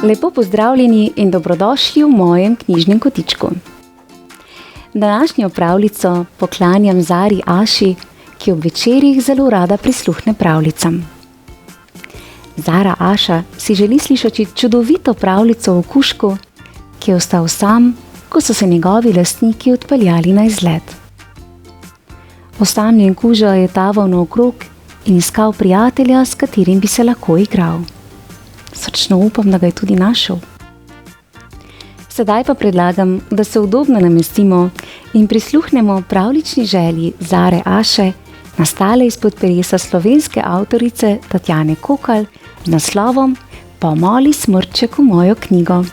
Lepo pozdravljeni in dobrodošli v mojem knjižnem kotičku. Današnjo pravljico poklanjam Zari Aši, ki ob večerih zelo rada prisluhne pravljicam. Zara Aša si želi slišati čudovito pravljico o kužku, ki je ostal sam, ko so se njegovi lastniki odpeljali na izlet. Osamljen kuža je taval naokrog in iskal prijatelja, s katerim bi se lahko igral. Srčno upam, da ga je tudi našel. Sedaj pa predlagam, da se udobno namestimo in prisluhnemo pravljični želji Zare Aše, nastale izpod peresa slovenske avtorice Tatjane Kokalj z naslovom Pomoli smrček v mojo knjigo.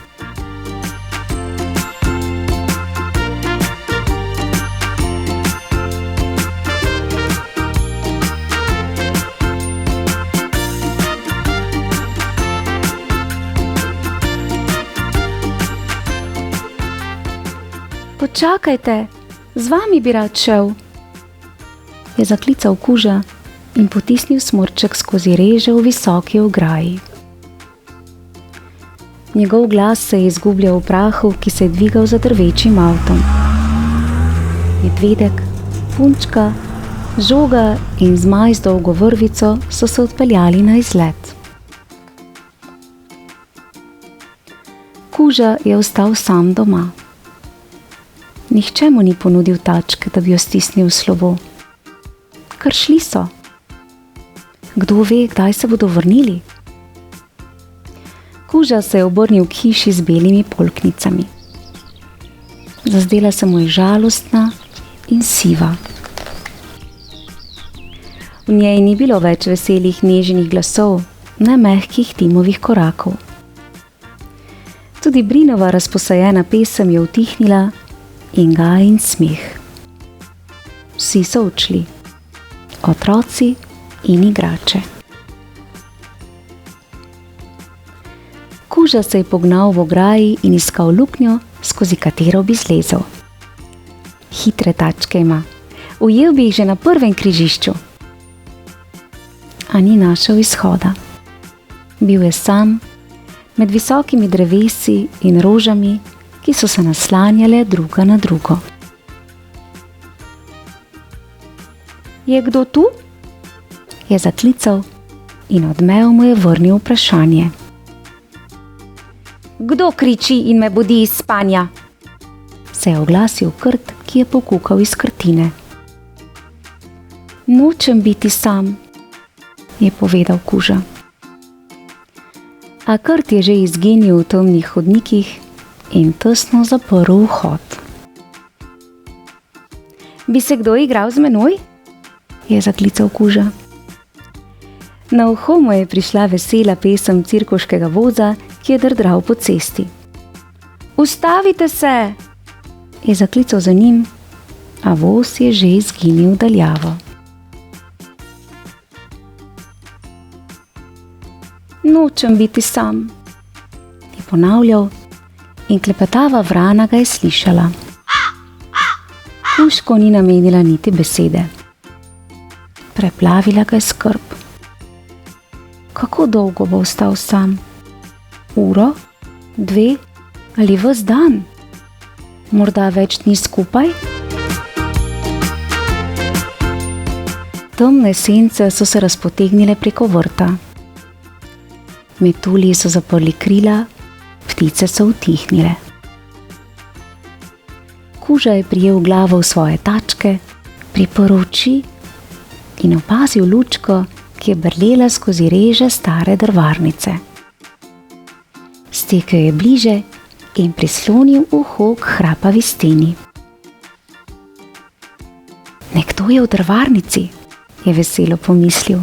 Počakajte, z vami bi rad šel, je zaklical kuža in potisnil smrček skozi reže v visoki ograji. Njegov glas se je izgubljal v prahu, ki se je dvigal za drvečim avtom. Medvedek, punčka, žoga in zmaj z dolgo vrvico so se odpeljali na izlet. Kuža je ostal sam doma. Nihče mu ni ponudil tačke, da bi jo stisnil v slovo. Kar šli so. Kdo ve, kdaj se bodo vrnili? Kuža se je obrnil k hiši z belimi polknicami. Zazdela se mu je žalostna in siva. V njej ni bilo več veselih nežnih glasov, ne mehkih Timovih korakov. Tudi Brinova razposajena pesem je utihnila in gajin smeh. Vsi so odšli, otroci in igrače. Kuža se je pognal v ograji in iskal luknjo, skozi katero bi zlezel. Hitre tačke ima, ujel bi jih že na prvem križišču. A ni našel izhoda. Bil je sam, med visokimi drevesi in rožami, ki so se naslanjale druga na drugo. Je kdo tu? Je zaklical in odmev mu je vrnil vprašanje. Kdo kriči in me budi iz spanja? Se je oglasil krt, ki je pokukal iz krtine. Nočem biti sam, je povedal kuža. A krt je že izginil v temnih hodnikih in tesno zaprl vhod. Bi se kdo igral z menoj? Je zaklical kuža. Na uho mu je prišla vesela pesem cirkuškega voza, ki je drdral po cesti. Ustavite se! Je zaklical za njim, a voz je že izginil v daljavo. Nočem biti sam, je ponavljal, in klepetava vrana ga je slišala. Kužko ni namenila niti besede. Preplavila ga je skrb. Kako dolgo bo ostal sam? Uro? 2? Ali ves dan? Morda več dni skupaj? Temne sence so se razpotegnile preko vrta. Metulji so zaprli krila, ptice so utihnile. Kuža je prijel glavo v svoje tačke, priprl oči in opazil lučko, ki je brlela skozi reže stare drvarnice. Stekel je bliže in prislonil uho k hrapavi steni. Nekdo je v drvarnici, je veselo pomislil.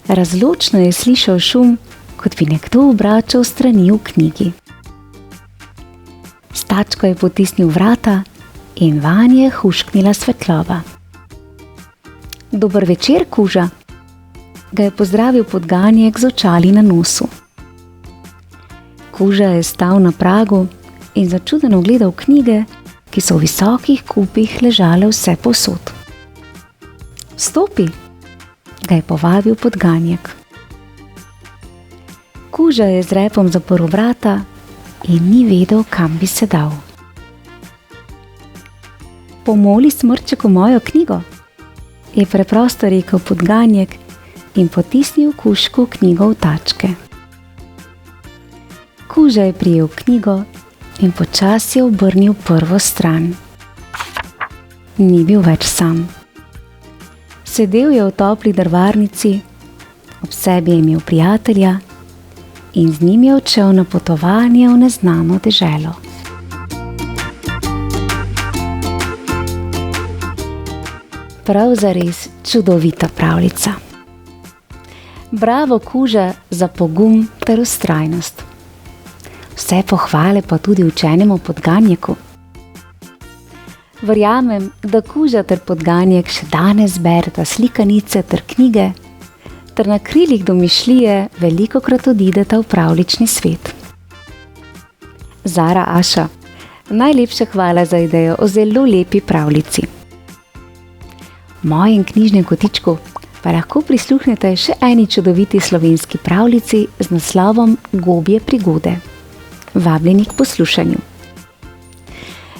Razločno je slišal šum, kot bi nekdo obračal strani v knjigi. S tačko je potisnil vrata in vanje je hušknila svetloba. Dober večer, kuža, ga je pozdravil podganjek z očali na nosu. Kuža je stal na pragu in začudeno gledal knjige, ki so v visokih kupih ležale vse povsod. Vstopi, ga je povabil podganjek. Kuža je z repom zaprl vrata in ni vedel, kam bi se dal. Pomoli, smrčeku, mojo knjigo, je preprosto rekel podganjek in potisnil kužku knjigo v tačke. Kuža je prijel knjigo in počasi obrnil prvo stran. Ni bil več sam. Sedel je v topli drvarnici, ob sebi je imel prijatelja in z njim je odšel na potovanje v neznano deželo. Prav zares čudovita pravljica. Bravo, Kuža, za pogum ter vztrajnost. Vse pohvale pa tudi učenemu podganjeku. Verjamem, da Kuža ter podganjek še danes bereta slikanice ter knjige, ter na krilih domišljije velikokrat odideta v pravljični svet. Zara, Aša, najlepša hvala za idejo o zelo lepi pravljici. V mojem knjižnem kotičku pa lahko prisluhnete še eni čudoviti slovenski pravljici z naslovom Gobje prigode. Vabljeni k poslušanju.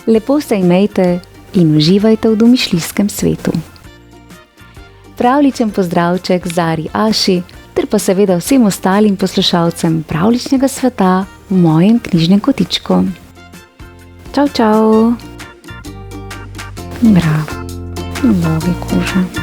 Lepo se imejte in uživajte v domišljijskem svetu. Pravličen pozdravček Zari, Aši ter pa seveda vsem ostalim poslušalcem pravličnega sveta v mojem knjižnem kotičku. Čau, čau. Bravo. Bogi, Kuža.